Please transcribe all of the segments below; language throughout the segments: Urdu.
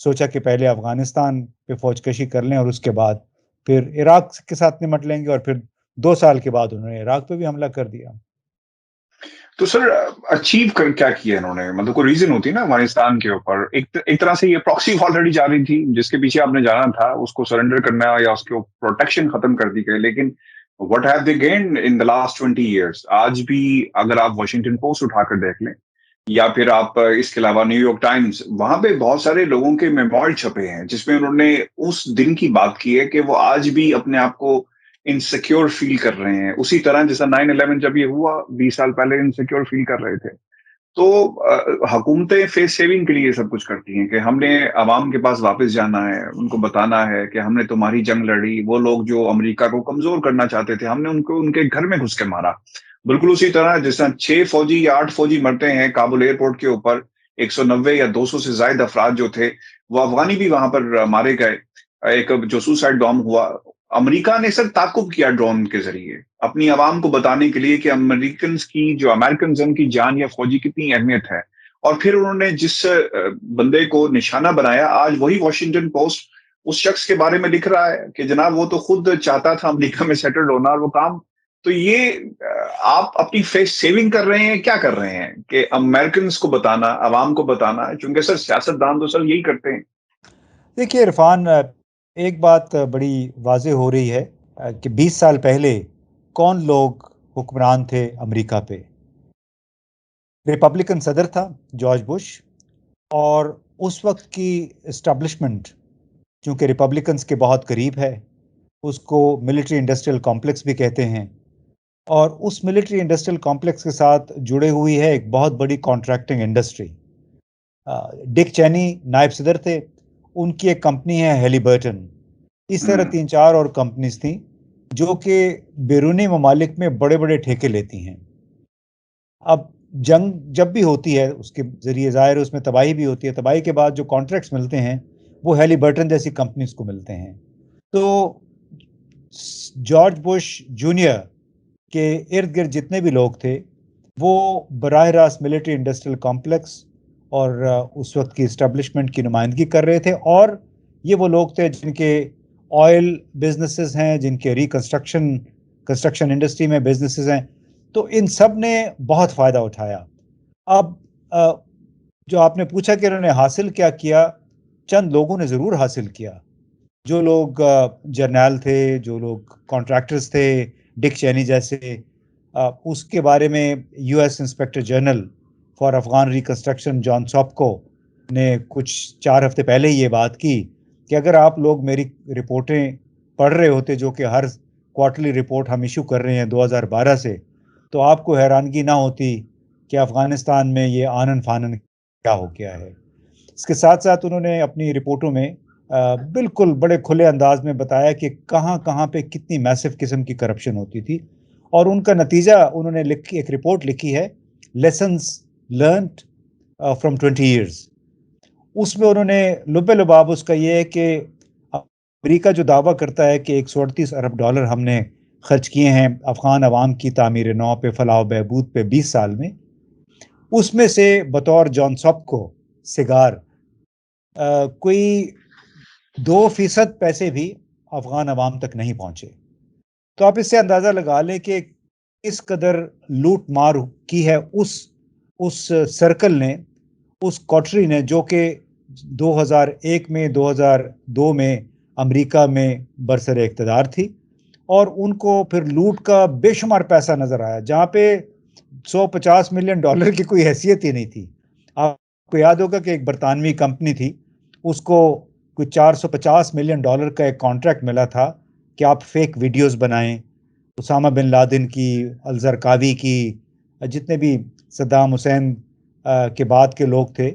سوچا کہ پہلے افغانستان پہ فوج کشی کر لیں اور اس کے بعد پھر عراق کے ساتھ نمٹ لیں گے، اور پھر 2 سال کے بعد انہوں نے عراق پہ بھی حملہ کر دیا۔ تو سر اچیو کر کیا کیا انہوں نے؟ مطلب کوئی ریزن ہوتی ہے نا افغانستان کے اوپر، ایک طرح سے یہ پراکسی آلریڈی جا رہی تھی جس کے پیچھے آپ نے جانا تھا، اس کو سرنڈر کرنا یا اس کو پروٹیکشن ختم کر دی گئی، لیکن what have they gained in the last 20 years? آج بھی اگر آپ واشنگٹن پوسٹ اٹھا کر دیکھ لیں یا پھر آپ اس کے علاوہ نیو یارک ٹائمز، وہاں پہ بہت سارے لوگوں کے میموائر چھپے ہیں جس میں انہوں نے اس دن کی بات کی ہے کہ وہ آج بھی اپنے آپ کو انسیکیور فیل کر رہے ہیں، اسی طرح جیسا 9/11 جب یہ ہوا 20 سال پہلے انسیکیور فیل کر رہے تھے۔ تو حکومتیں فیس سیونگ کے لیے یہ سب کچھ کرتی ہیں کہ ہم نے عوام کے پاس واپس جانا ہے، ان کو بتانا ہے کہ ہم نے تمہاری جنگ لڑی، وہ لوگ جو امریکہ کو کمزور کرنا چاہتے تھے ہم نے ان کو ان کے گھر میں گھس کے مارا۔ بالکل اسی طرح جس طرح 6 فوجی یا 8 فوجی مرتے ہیں کابل ایئرپورٹ کے اوپر، 190 یا 200 سے زائد افراد جو تھے وہ افغانی بھی وہاں پر مارے گئے، ایک جو سوسائڈ ڈوم ہوا۔ امریکہ نے سر تعاقب کیا ڈرون کے ذریعے اپنی عوام کو بتانے کے لیے کہ امریکنزم کی جان یا فوجی کتنی اہمیت ہے، اور پھر انہوں نے جس بندے کو نشانہ بنایا، آج وہی واشنگٹن پوسٹ اس شخص کے بارے میں لکھ رہا ہے کہ جناب وہ تو خود چاہتا تھا امریکہ میں سیٹلڈ ہونا، اور وہ کام تو یہ آپ اپنی فیس سیونگ کر رہے ہیں، کیا کر رہے ہیں کہ امریکنز کو بتانا، عوام کو بتانا، چونکہ سر سیاست دان تو سر یہی کرتے ہیں۔ دیکھیے عرفان، ایک بات بڑی واضح ہو رہی ہے کہ 20 سال پہلے کون لوگ حکمران تھے امریکہ پہ؟ ریپبلکن صدر تھا جارج بش، اور اس وقت کی اسٹیبلشمنٹ چونکہ ریپبلکنز کے بہت قریب ہے، اس کو ملٹری انڈسٹریل کمپلیکس بھی کہتے ہیں، اور اس ملٹری انڈسٹریل کمپلیکس کے ساتھ جڑے ہوئی ہے ایک بہت بڑی کانٹریکٹنگ انڈسٹری۔ ڈک چینی نائب صدر تھے، ان کی ایک کمپنی ہے ہیلی برٹن۔ اس طرح 3-4 اور کمپنیز تھیں جو کہ بیرونی ممالک میں بڑے بڑے ٹھیکے لیتی ہیں۔ اب جنگ جب بھی ہوتی ہے اس کے ذریعے ظاہر اس میں تباہی بھی ہوتی ہے، تباہی کے بعد جو کانٹریکٹس ملتے ہیں وہ ہیلی برٹن جیسی کمپنیز کو ملتے ہیں۔ تو جارج بش جونیئر کے ارد گرد جتنے بھی لوگ تھے وہ براہ راست ملٹری انڈسٹریل کمپلیکس اور اس وقت کی اسٹیبلشمنٹ کی نمائندگی کر رہے تھے، اور یہ وہ لوگ تھے جن کے آئل بزنسز ہیں، جن کے کنسٹرکشن انڈسٹری میں بزنسز ہیں، تو ان سب نے بہت فائدہ اٹھایا۔ اب جو آپ نے پوچھا کہ انہوں نے حاصل کیا کیا، چند لوگوں نے ضرور حاصل کیا۔ جو لوگ جرنیل تھے، جو لوگ کانٹریکٹرز تھے، ڈک چینی جیسے، اس کے بارے میں U S inspector general for Afghan reconstruction John Sopko نے کچھ 4 ہفتے پہلے یہ بات کی کہ اگر آپ لوگ میری رپورٹیں پڑھ رہے ہوتے جو کہ ہر کوارٹرلی رپورٹ ہم ایشو کر رہے ہیں 2012 سے، تو آپ کو حیرانگی نہ ہوتی کہ افغانستان میں یہ آنن فانن کیا ہو گیا ہے۔ اس کے ساتھ ساتھ انہوں نے اپنی رپورٹوں میں بالکل بڑے کھلے انداز میں بتایا کہ کہاں کہاں پہ کتنی میسو قسم کی کرپشن ہوتی تھی، اور ان کا نتیجہ انہوں نے ایک رپورٹ لکھی ہے، لیسنز لرنڈ فرام 20 ایئرز۔ اس میں انہوں نے لب لباب اس کا یہ ہے کہ امریکہ جو دعویٰ کرتا ہے کہ $138 ارب ہم نے خرچ کیے ہیں افغان عوام کی تعمیر نو پہ، فلاح و بہبود پہ 20 سال میں، اس میں سے بطور جان ساپکو سگار کوئی 2% پیسے بھی افغان عوام تک نہیں پہنچے۔ تو آپ اس سے اندازہ لگا لیں کہ اس قدر لوٹ مار کی ہے اس سرکل نے، اس کوٹری نے، جو کہ 2001 میں 2002 میں امریکہ میں برسر اقتدار تھی، اور ان کو پھر لوٹ کا بے شمار پیسہ نظر آیا جہاں پہ $150 ملین کی کوئی حیثیت ہی نہیں تھی۔ آپ کو یاد ہوگا کہ ایک برطانوی کمپنی تھی، اس کو کوئی $450 ملین کا ایک کانٹریکٹ ملا تھا کہ آپ فیک ویڈیوز بنائیں اسامہ بن لادن کی، الزرقاوی کی، جتنے بھی صدام حسین کے بعد کے لوگ تھے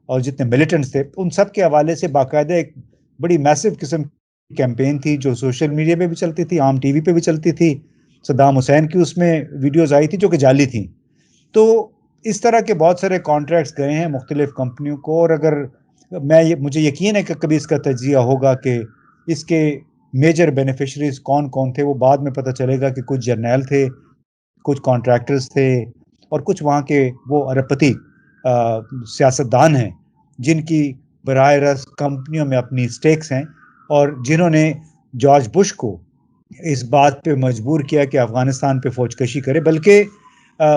اور جتنے ملیٹنٹس تھے، ان سب کے حوالے سے باقاعدہ ایک بڑی میسو قسم کی کیمپین تھی جو سوشل میڈیا پہ بھی چلتی تھی، عام ٹی وی پہ بھی چلتی تھی۔ صدام حسین کی اس میں ویڈیوز آئی تھی جو کہ جعلی تھیں۔ تو اس طرح کے بہت سارے کانٹریکٹس گئے ہیں مختلف کمپنیوں کو، اور اگر مجھے یقین ہے کہ کبھی اس کا تجزیہ ہوگا کہ اس کے میجر بینیفیشریز کون کون تھے، وہ بعد میں پتہ چلے گا کہ کچھ جرنیل تھے، کچھ کانٹریکٹرز تھے، اور کچھ وہاں کے وہ ارب پتی سیاستدان ہیں جن کی براہ راست کمپنیوں میں اپنی سٹیکس ہیں، اور جنہوں نے جارج بش کو اس بات پہ مجبور کیا کہ افغانستان پہ فوج کشی کرے. بلکہ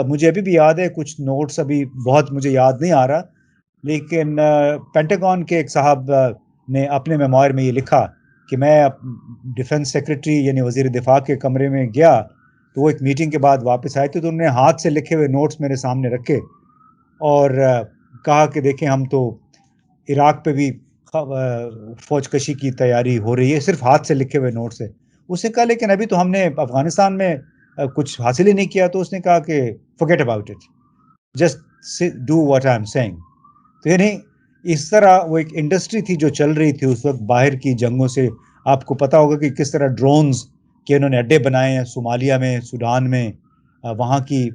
مجھے ابھی بھی یاد ہے کچھ نوٹس، ابھی بہت مجھے یاد نہیں آ رہا، لیکن پینٹاگون کے ایک صاحب نے اپنے میموائر میں یہ لکھا کہ میں ڈیفنس سیکرٹری یعنی وزیر دفاع کے کمرے میں گیا، تو وہ ایک میٹنگ کے بعد واپس آئے تھے، تو انہوں نے ہاتھ سے لکھے ہوئے نوٹس میرے سامنے رکھے اور کہا کہ دیکھیں ہم تو عراق پہ بھی فوج کشی کی تیاری ہو رہی ہے، صرف ہاتھ سے لکھے ہوئے نوٹس ہے. اس نے کہا لیکن ابھی تو ہم نے افغانستان میں کچھ حاصل ہی نہیں کیا. تو اس نے کہا کہ forget about it, just do what I'm saying. تو یعنی اس طرح وہ ایک انڈسٹری تھی جو چل رہی تھی اس وقت باہر کی جنگوں سے. آپ کو پتا ہوگا کہ کس طرح ڈرونز کے انہوں نے اڈے بنائے ہیں صومالیہ میں، سوڈان میں، وہاں کی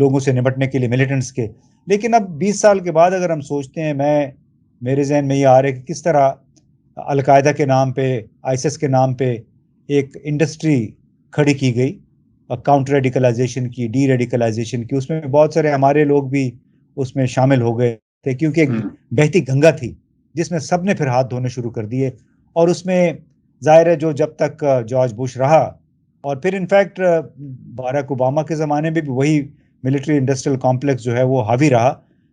لوگوں سے نمٹنے کے لیے ملیٹنٹس کے. لیکن اب 20 سال کے بعد اگر ہم سوچتے ہیں، میرے ذہن میں یہ آ رہا ہے کہ کس طرح القاعدہ کے نام پہ، آئیسس کے نام پہ ایک انڈسٹری کھڑی کی گئی، کاؤنٹر ریڈیکلائزیشن کی، ڈی ریڈیکلائزیشن کی. اس میں بہت سارے ہمارے لوگ بھی اس میں شامل ہو گئے تھے، کیونکہ ایک بہتی گنگا تھی جس میں سب نے پھر ہاتھ دھونے شروع کر دیے. اور اس میں ظاہر ہے جو جب تک جارج بش رہا، اور پھر انفیکٹ باراک اوباما کے زمانے میں بھی وہی ملٹری انڈسٹریل کمپلیکس جو ہے وہ حاوی رہا،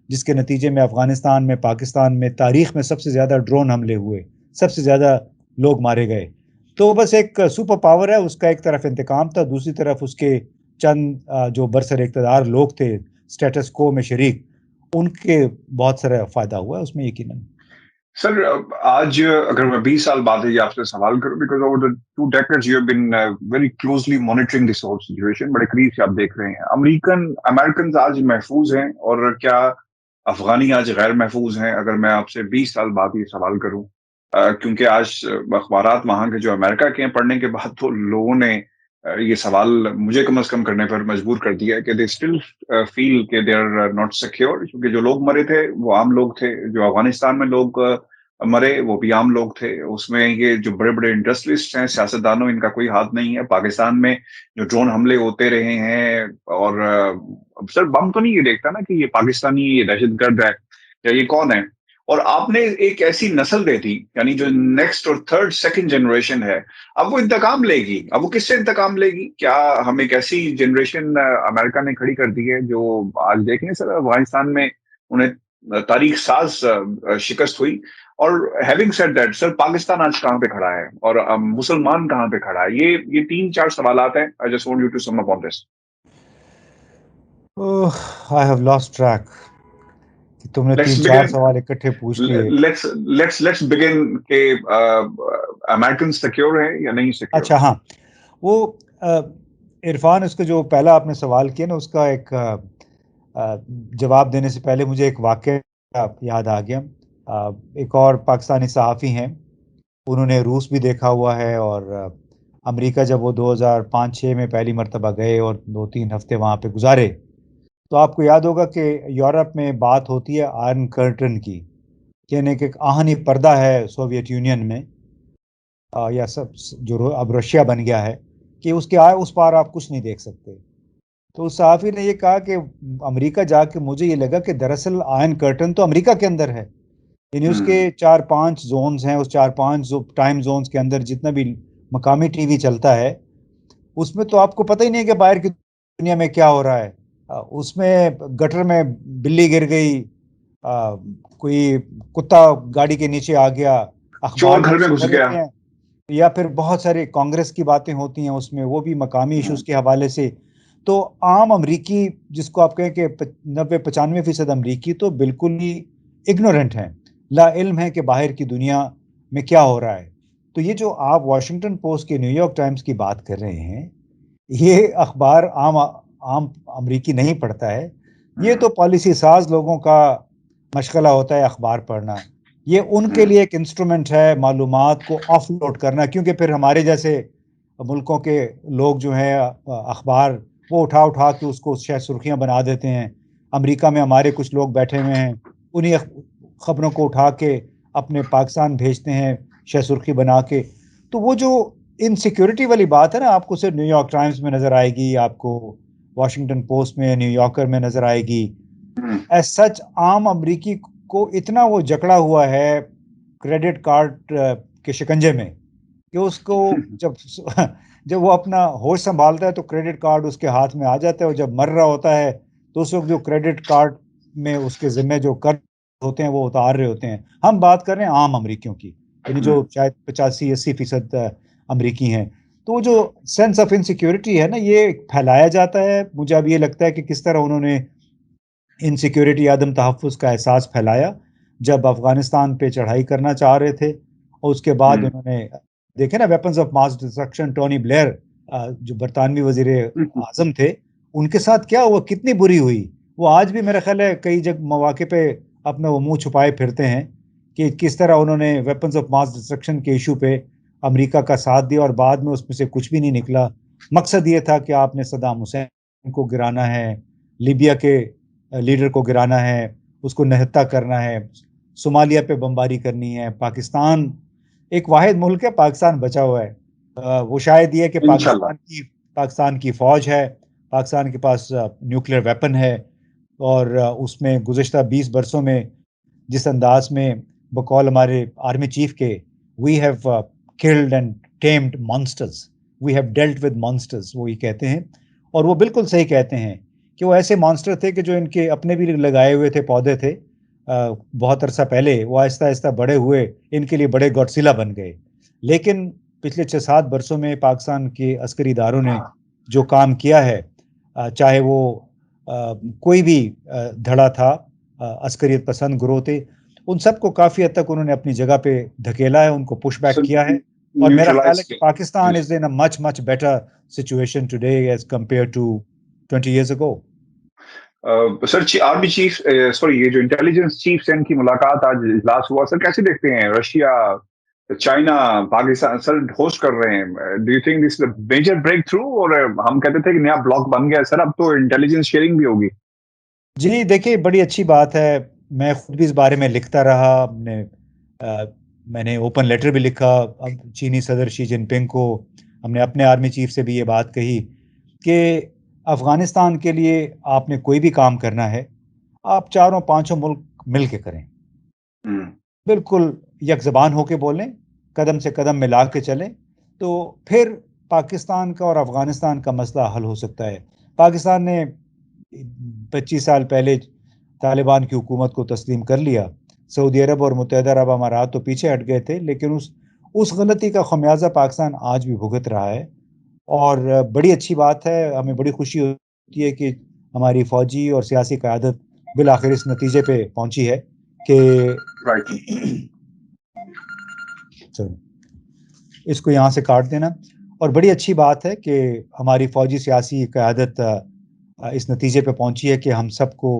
جس کے نتیجے میں افغانستان میں، پاکستان میں تاریخ میں سب سے زیادہ ڈرون حملے ہوئے، سب سے زیادہ لوگ مارے گئے. تو بس ایک سپر پاور ہے، اس کا ایک طرف انتقام تھا، دوسری طرف اس کے چند جو برسر اقتدار لوگ تھے سٹیٹس کو میں شریک، ان کے بہت سارا فائدہ ہوا ہے اس میں یقیناً. سر آج اگر میں 20 سال بعد ہی آپ سے سوال کروں، because over the 2 decades you have been very closely monitoring this whole situation، بڑے قریب سے آپ دیکھ رہے ہیں، امریکنز آج محفوظ ہیں اور کیا افغانی آج غیر محفوظ ہیں؟ اگر میں آپ سے 20 سال بعد یہ سوال کروں، کیونکہ آج اخبارات وہاں کے جو امریکہ کے ہیں پڑھنے کے بعد تو لوگوں نے یہ سوال مجھے کم از کم کرنے پر مجبور کر دیا کہ they still feel کہ they are not secure، کیونکہ جو لوگ مرے تھے وہ عام لوگ تھے، جو افغانستان میں لوگ مرے وہ بھی عام لوگ تھے. اس میں یہ جو بڑے بڑے انڈسٹریسٹ ہیں، سیاستدانوں، ان کا کوئی ہاتھ نہیں ہے. پاکستان میں جو ڈرون حملے ہوتے رہے ہیں، اور سر بم تو نہیں یہ دیکھتا نا کہ یہ پاکستانی، یہ دہشت گرد ہے یا یہ کون ہے. اور آپ نے ایک ایسی نسل دے دی، یعنی جو نیکسٹ اور تھرڈ سیکنڈ جنریشن ہے، اب وہ انتقام لے گی. اب وہ کس سے انتقام لے گی؟ کیا ہم ایک ایسی جنریشن امریکہ نے کھڑی کر دی ہے جو آج دیکھیں سر افغانستان میں انہیں تاریخ ساز شکست ہوئی. اور having said that sir, Pakistan آج کہاں پہ کھڑا ہے اور مسلمان کہاں پہ کھڑا ہے؟ یہ 3-4 سوالات ہیں. I just want you to sum up on this. I have lost track. تم نے 3-4 سوال اکٹھے پوچھ لیے. Let's begin کہ امریکن سیکیور ہے یا نہیں سیکیور؟ اچھا ہاں، وہ عرفان، اس کا جو پہلا آپ نے سوال کیا نا، اس کا ایک جواب دینے سے پہلے مجھے ایک واقعہ یاد آ گیا. ایک اور پاکستانی صحافی ہیں، انہوں نے روس بھی دیکھا ہوا ہے، اور امریکہ جب وہ 2005-06 میں پہلی مرتبہ گئے اور 2-3 ہفتے وہاں پہ گزارے، تو آپ کو یاد ہوگا کہ یورپ میں بات ہوتی ہے آئرن کرٹن کی، یعنی کہ ایک آہنی پردہ ہے سوویت یونین میں، یا سب جو اب رشیا بن گیا ہے، کہ اس کے اس پار آپ کچھ نہیں دیکھ سکتے. تو اس صحافی نے یہ کہا کہ امریکہ جا کے مجھے یہ لگا کہ دراصل آئرن کرٹن تو امریکہ کے اندر ہے، یعنی اس کے 4-5 زونز ہیں، اس 4-5 ٹائم زونز کے اندر جتنا بھی مقامی ٹی وی چلتا ہے، اس میں تو آپ کو پتہ ہی نہیں کہ باہر کی دنیا میں کیا ہو رہا ہے. اس میں گٹر میں بلی گر گئی، کوئی کتا گاڑی کے نیچے آ گیا، اخبار گھر میں گھس گیا، یا پھر بہت سارے کانگریس کی باتیں ہوتی ہیں اس میں، وہ بھی مقامی ایشوز کے حوالے سے. تو عام امریکی، جس کو آپ کہیں کہ 90-95% امریکی تو بالکل ہی اگنورنٹ ہیں، لا علم ہے کہ باہر کی دنیا میں کیا ہو رہا ہے. تو یہ جو آپ واشنگٹن پوسٹ کے، نیو یارک ٹائمز کی بات کر رہے ہیں، یہ اخبار عام امریکی نہیں پڑھتا ہے. یہ تو پالیسی ساز لوگوں کا مشغلہ ہوتا ہے اخبار پڑھنا. یہ ان کے لیے ایک انسٹرومنٹ ہے معلومات کو آف لوڈ کرنا، کیونکہ پھر ہمارے جیسے ملکوں کے لوگ جو ہیں اخبار وہ اٹھا کے اس کو شاید سرخیاں بنا دیتے ہیں. امریکہ میں ہمارے کچھ لوگ بیٹھے ہوئے ہیں، انہی خبروں کو اٹھا کے اپنے پاکستان بھیجتے ہیں شاید سرخی بنا کے. تو وہ جو انسیکیورٹی والی بات ہے نا، آپ کو صرف نیو یارک ٹائمز میں نظر آئے گی، آپ کو واشنگٹن پوسٹ میں، نیو یارکر میں نظر آئے گی. ایز سچ عام امریکی کو اتنا وہ جکڑا ہوا ہے کریڈٹ کارڈ کے شکنجے میں کہ اس کو جب وہ اپنا ہوش سنبھالتا ہے تو کریڈٹ کارڈ اس کے ہاتھ میں آ جاتا ہے، اور جب مر رہا ہوتا ہے تو اس وقت جو کریڈٹ کارڈ میں اس کے ذمہ جو قرض ہوتے ہیں وہ اتار رہے ہوتے ہیں. ہم بات کر رہے ہیں عام امریکیوں کی، یعنی جو شاید 85-80% امریکی ہیں. تو وہ جو سینس آف انسیکیورٹی ہے نا، یہ پھیلایا جاتا ہے. مجھے اب یہ لگتا ہے کہ کس طرح انہوں نے انسیکیورٹی، عدم تحفظ کا احساس پھیلایا جب افغانستان پہ چڑھائی کرنا چاہ رہے تھے، اور اس کے بعد انہوں نے دیکھے نا weapons of mass destruction. Tony Blair جو برطانوی وزیر اعظم تھے، ان کے ساتھ کیا ہوا، کتنی بری ہوئی. وہ آج بھی میرا خیال ہے کئی مواقع پہ اپنا وہ منہ چھپائے پھرتے ہیں کہ کس طرح انہوں نے ویپنز آف ماس ڈسٹرکشن کے ایشو پہ امریکہ کا ساتھ دیا، اور بعد میں اس میں سے کچھ بھی نہیں نکلا. مقصد یہ تھا کہ آپ نے صدام حسین کو گرانا ہے، لیبیا کے لیڈر کو گرانا ہے، اس کو نہتہ کرنا ہے، صومالیہ پہ بمباری کرنی ہے. پاکستان ایک واحد ملک ہے، پاکستان بچا ہوا ہے. وہ شاید یہ کہ پاکستان کی فوج ہے، پاکستان کے پاس نیوکلیئر ویپن ہے، اور اس میں گزشتہ 20 برسوں میں جس انداز میں بقول ہمارے آرمی چیف کے we have killed and tamed monsters, we have dealt with monsters, وہ یہ کہتے ہیں. اور وہ بالکل صحیح کہتے ہیں کہ وہ ایسے مانسٹر تھے کہ جو ان کے اپنے بھی لگائے ہوئے تھے پودے تھے بہت عرصہ پہلے، وہ آہستہ آہستہ بڑے ہوئے، ان کے لیے بڑے گوڈزیلا بن گئے. لیکن پچھلے 6-7 برسوں میں پاکستان کے عسکری اداروں نے جو کام کیا ہے، چاہے وہ کوئی بھی دھڑا تھا، عسکریت پسند گروہ تھے، ان سب کو کافی حد تک انہوں نے اپنی جگہ پہ دھکیلا ہے، ان کو پش بیک کیا ہے. اور میرا خیال ہے کہ Pakistan is in a much much better situation today as compared to 20 years ago. Sir army chief, sorry یہ جو انٹیلیجنس چیف ان کی ملاقات آج اجلاس ہوا، سر کیسے دیکھتے ہیں؟ Russia, China, Pakistan sir host کر رہے ہیں. Do you think this major breakthrough? اور ہم کہتے تھے کہ نیا بلاک بن گیا سر، اب تو انٹیلیجنس شیئرنگ بھی ہوگی. جی دیکھیے، بڑی اچھی بات ہے. میں خود بھی اس بارے میں لکھتا رہا. میں نے اوپن لیٹر بھی لکھا چینی صدر شی جن پنگ کو. ہم نے اپنے آرمی چیف سے بھی یہ بات کہی کہ افغانستان کے لیے آپ نے کوئی بھی کام کرنا ہے، آپ 4-5 ملک مل کے کریں، بالکل یک زبان ہو کے بولیں، قدم سے قدم ملا کے چلیں، تو پھر پاکستان کا اور افغانستان کا مسئلہ حل ہو سکتا ہے. پاکستان نے 25 سال پہلے طالبان کی حکومت کو تسلیم کر لیا. سعودی عرب اور متحدہ عرب امارات تو پیچھے ہٹ گئے تھے، لیکن اس غلطی کا خمیازہ پاکستان آج بھی بھگت رہا ہے. اور بڑی اچھی بات ہے، ہمیں بڑی خوشی ہوتی ہے کہ ہماری فوجی اور سیاسی قیادت بالآخر اس نتیجے پہ پہنچی ہے کہ اس کو یہاں سے کاٹ دینا. اور بڑی اچھی بات ہے کہ ہماری فوجی سیاسی قیادت اس نتیجے پہ پہنچی ہے کہ ہم سب کو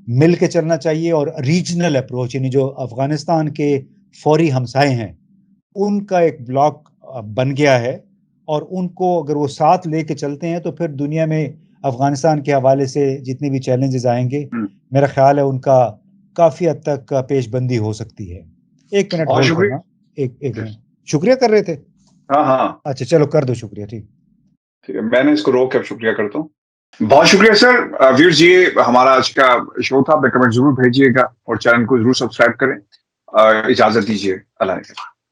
مل کے چلنا چاہیے، اور ریجنل اپروچ، یعنی جو افغانستان کے فوری ہمسائے ہیں ان کا ایک بلاک بن گیا ہے، اور ان کو اگر وہ ساتھ لے کے چلتے ہیں تو پھر دنیا میں افغانستان کے حوالے سے جتنی بھی چیلنجز آئیں گے، میرا خیال ہے ان کا کافی حد تک پیش بندی ہو سکتی ہے. 1 منٹ ہولڈ کرنا. ایک منٹ. شکریہ کر رہے تھے؟ ہاں اچھا چلو کر دو شکریہ. ٹھیک ہے، میں نے اس کو روک کے شکریہ کرتا ہوں. بہت شکریہ سر. ویورز، یہ ہمارا آج کا شو تھا. کمنٹ ضرور بھیجیے گا اور چینل کو ضرور سبسکرائب کریں. اجازت دیجیے. اللہ حافظ.